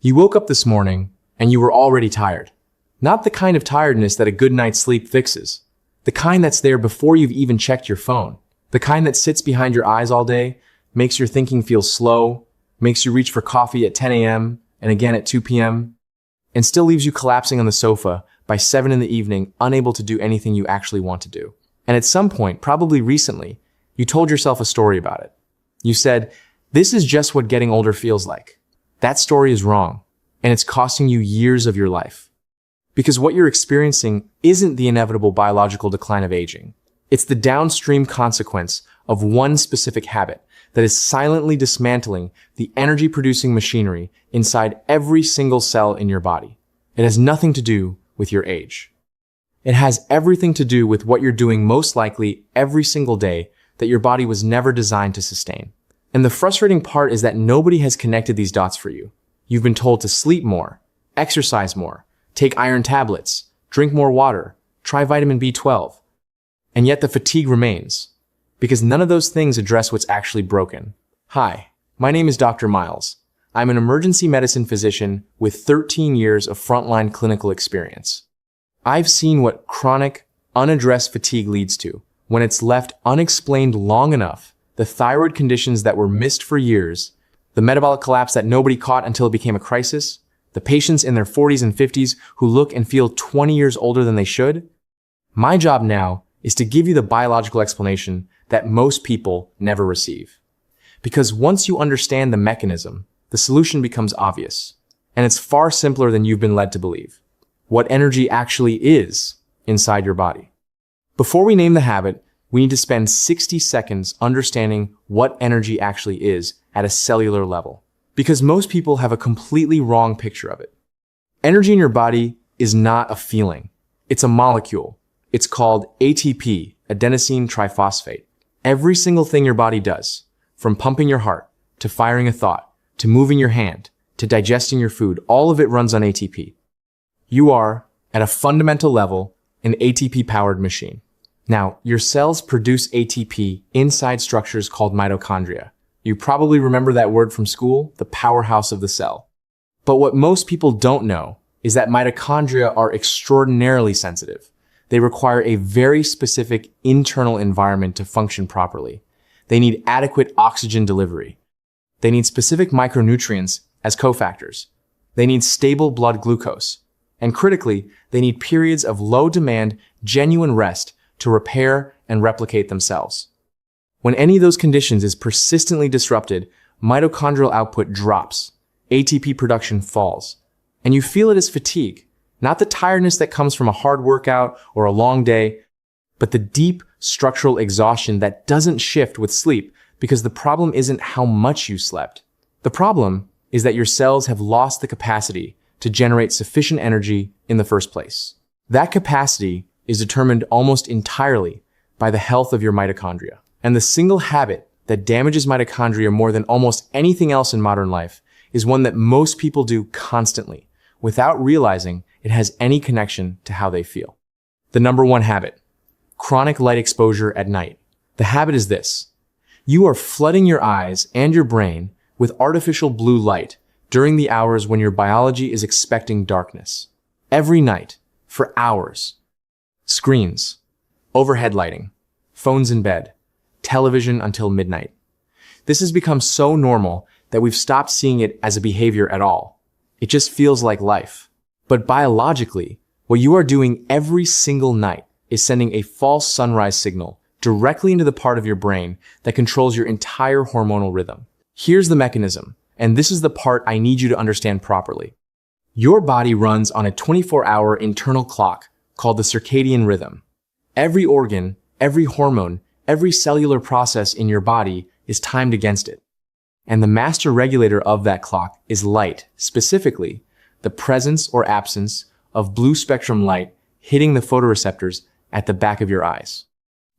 You woke up this morning and you were already tired. Not the kind of tiredness that a good night's sleep fixes. The kind that's there before you've even checked your phone. The kind that sits behind your eyes all day, makes your thinking feel slow, makes you reach for coffee at 10 a.m. and again at 2 p.m., and still leaves you collapsing on the sofa by 7 in the evening, unable to do anything you actually want to do. And at some point, probably recently, you told yourself a story about it. You said, "This is just what getting older feels like." That story is wrong, and it's costing you years of your life. Because what you're experiencing isn't the inevitable biological decline of aging. It's the downstream consequence of one specific habit that is silently dismantling the energy-producing machinery inside every single cell in your body. It has nothing to do with your age. It has everything to do with what you're doing most likely every single day that your body was never designed to sustain. And the frustrating part is that nobody has connected these dots for you. You've been told to sleep more, exercise more, take iron tablets, drink more water, try vitamin B12. And yet the fatigue remains, because none of those things address what's actually broken. Hi, my name is Dr. Miles. I'm an emergency medicine physician with 13 years of frontline clinical experience. I've seen what chronic, unaddressed fatigue leads to when it's left unexplained long enough, the thyroid conditions that were missed for years, the metabolic collapse that nobody caught until it became a crisis, the patients in their 40s and 50s who look and feel 20 years older than they should. My job now is to give you the biological explanation that most people never receive. Because once you understand the mechanism, the solution becomes obvious. And it's far simpler than you've been led to believe. What energy actually is inside your body. Before we name the habit, we need to spend 60 seconds understanding what energy actually is at a cellular level. Because most people have a completely wrong picture of it. Energy in your body is not a feeling. It's a molecule. It's called ATP, adenosine triphosphate. Every single thing your body does, from pumping your heart, to firing a thought, to moving your hand, to digesting your food, all of it runs on ATP. You are, at a fundamental level, an ATP-powered machine. Now, your cells produce ATP inside structures called mitochondria. You probably remember that word from school, the powerhouse of the cell. But what most people don't know is that mitochondria are extraordinarily sensitive. They require a very specific internal environment to function properly. They need adequate oxygen delivery. They need specific micronutrients as cofactors. They need stable blood glucose. And critically, they need periods of low-demand, genuine rest to repair and replicate themselves. When any of those conditions is persistently disrupted, mitochondrial output drops, ATP production falls, and you feel it as fatigue, not the tiredness that comes from a hard workout or a long day, but the deep structural exhaustion that doesn't shift with sleep because the problem isn't how much you slept. The problem is that your cells have lost the capacity to generate sufficient energy in the first place. That capacity is determined almost entirely by the health of your mitochondria. And the single habit that damages mitochondria more than almost anything else in modern life is one that most people do constantly, without realizing it has any connection to how they feel. The number one habit, chronic light exposure at night. The habit is this. You are flooding your eyes and your brain with artificial blue light during the hours when your biology is expecting darkness. Every night, for hours. Screens, overhead lighting, phones in bed, television until midnight. This has become so normal that we've stopped seeing it as a behavior at all. It just feels like life. But biologically, what you are doing every single night is sending a false sunrise signal directly into the part of your brain that controls your entire hormonal rhythm. Here's the mechanism, and this is the part I need you to understand properly. Your body runs on a 24-hour internal clock called the circadian rhythm. Every organ, every hormone, every cellular process in your body is timed against it. And the master regulator of that clock is light, specifically the presence or absence of blue spectrum light hitting the photoreceptors at the back of your eyes.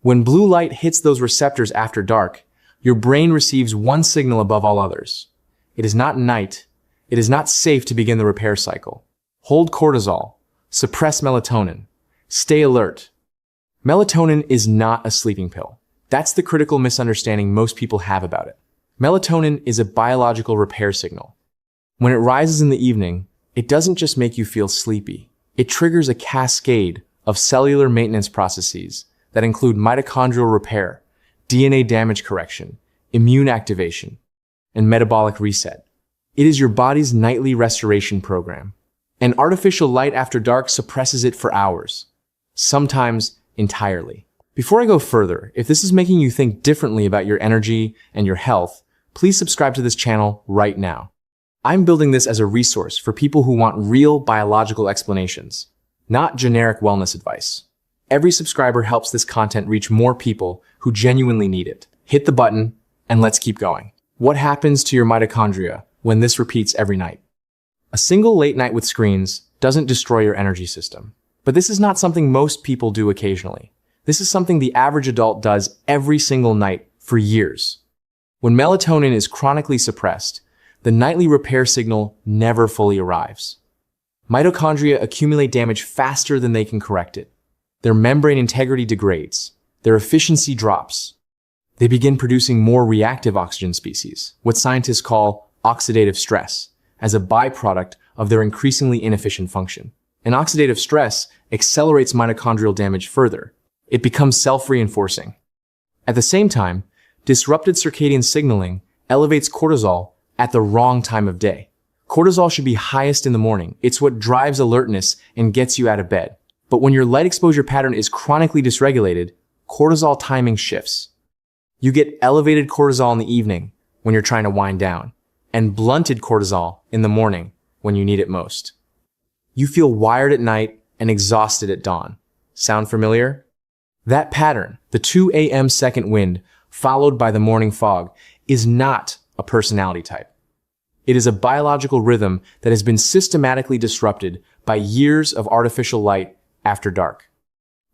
When blue light hits those receptors after dark, your brain receives one signal above all others. It is not night. It is not safe to begin the repair cycle. Hold cortisol. Suppress melatonin. Stay alert. Melatonin is not a sleeping pill. That's the critical misunderstanding most people have about it. Melatonin is a biological repair signal. When it rises in the evening, it doesn't just make you feel sleepy. It triggers a cascade of cellular maintenance processes that include mitochondrial repair, DNA damage correction, immune activation, and metabolic reset. It is your body's nightly restoration program. And artificial light after dark suppresses it for hours, sometimes entirely. Before I go further, if this is making you think differently about your energy and your health, please subscribe to this channel right now. I'm building this as a resource for people who want real biological explanations, not generic wellness advice. Every subscriber helps this content reach more people who genuinely need it. Hit the button and let's keep going. What happens to your mitochondria when this repeats every night? A single late night with screens doesn't destroy your energy system. But this is not something most people do occasionally. This is something the average adult does every single night for years. When melatonin is chronically suppressed, the nightly repair signal never fully arrives. Mitochondria accumulate damage faster than they can correct it. Their membrane integrity degrades. Their efficiency drops. They begin producing more reactive oxygen species, what scientists call oxidative stress, as a byproduct of their increasingly inefficient function. And oxidative stress accelerates mitochondrial damage further. It becomes self-reinforcing. At the same time, disrupted circadian signaling elevates cortisol at the wrong time of day. Cortisol should be highest in the morning. It's what drives alertness and gets you out of bed. But when your light exposure pattern is chronically dysregulated, cortisol timing shifts. You get elevated cortisol in the evening when you're trying to wind down, and blunted cortisol in the morning when you need it most. You feel wired at night and exhausted at dawn. Sound familiar? That pattern, the 2 a.m. second wind followed by the morning fog, is not a personality type. It is a biological rhythm that has been systematically disrupted by years of artificial light after dark.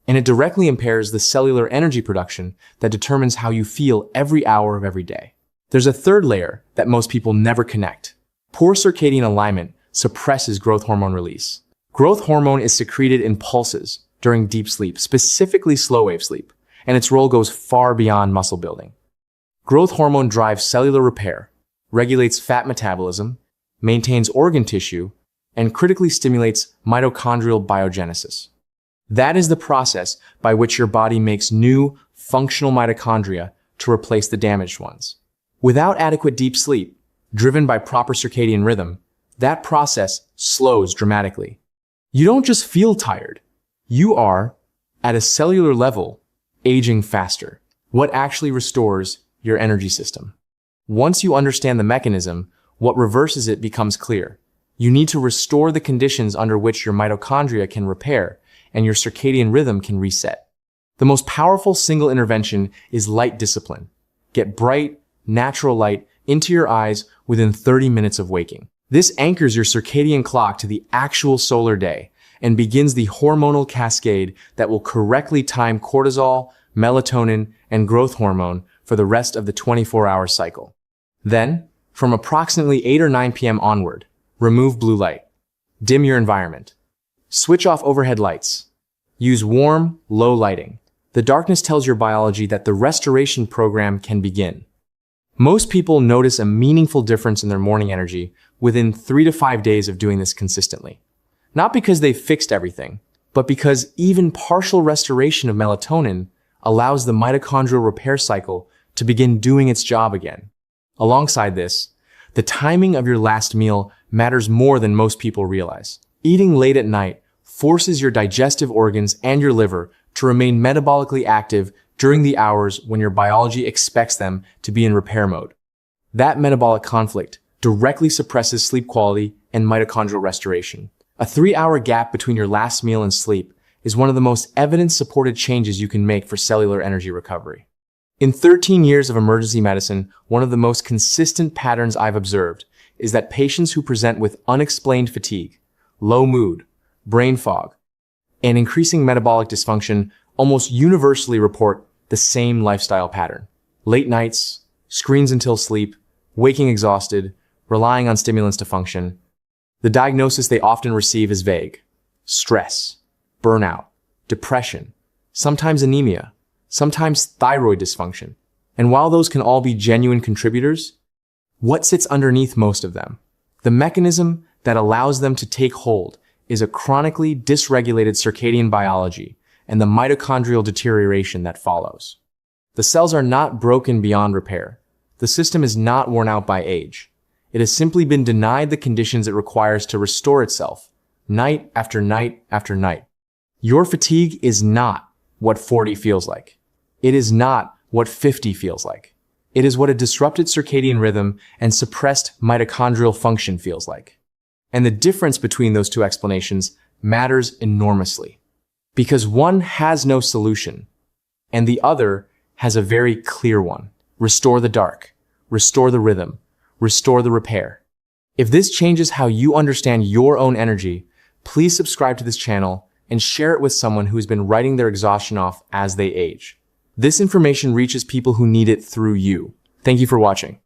And it directly impairs the cellular energy production that determines how you feel every hour of every day. There's a third layer that most people never connect. Poor circadian alignment suppresses growth hormone release. Growth hormone is secreted in pulses during deep sleep, specifically slow-wave sleep, and its role goes far beyond muscle building. Growth hormone drives cellular repair, regulates fat metabolism, maintains organ tissue, and critically stimulates mitochondrial biogenesis. That is the process by which your body makes new, functional mitochondria to replace the damaged ones. Without adequate deep sleep, driven by proper circadian rhythm, that process slows dramatically. You don't just feel tired. You are, at a cellular level, aging faster. What actually restores your energy system? Once you understand the mechanism, what reverses it becomes clear. You need to restore the conditions under which your mitochondria can repair and your circadian rhythm can reset. The most powerful single intervention is light discipline. Get bright, natural light into your eyes within 30 minutes of waking. This anchors your circadian clock to the actual solar day and begins the hormonal cascade that will correctly time cortisol, melatonin, and growth hormone for the rest of the 24-hour cycle. Then, from approximately 8 or 9 p.m. onward, remove blue light. Dim your environment. Switch off overhead lights. Use warm, low lighting. The darkness tells your biology that the restoration program can begin. Most people notice a meaningful difference in their morning energy within 3 to 5 days of doing this consistently. Not because they've fixed everything, but because even partial restoration of melatonin allows the mitochondrial repair cycle to begin doing its job again. Alongside this, the timing of your last meal matters more than most people realize. Eating late at night forces your digestive organs and your liver to remain metabolically active during the hours when your biology expects them to be in repair mode. That metabolic conflict directly suppresses sleep quality and mitochondrial restoration. A 3-hour gap between your last meal and sleep is one of the most evidence-supported changes you can make for cellular energy recovery. In 13 years of emergency medicine, one of the most consistent patterns I've observed is that patients who present with unexplained fatigue, low mood, brain fog, and increasing metabolic dysfunction almost universally report the same lifestyle pattern. Late nights, screens until sleep, waking exhausted, relying on stimulants to function. The diagnosis they often receive is vague. Stress, burnout, depression, sometimes anemia, sometimes thyroid dysfunction. And while those can all be genuine contributors, what sits underneath most of them? The mechanism that allows them to take hold is a chronically dysregulated circadian biology and the mitochondrial deterioration that follows. The cells are not broken beyond repair. The system is not worn out by age. It has simply been denied the conditions it requires to restore itself, night after night after night. Your fatigue is not what 40 feels like. It is not what 50 feels like. It is what a disrupted circadian rhythm and suppressed mitochondrial function feels like. And the difference between those two explanations matters enormously. Because one has no solution, and the other has a very clear one. Restore the dark, restore the rhythm, restore the repair. If this changes how you understand your own energy, please subscribe to this channel and share it with someone who has been writing their exhaustion off as they age. This information reaches people who need it through you. Thank you for watching.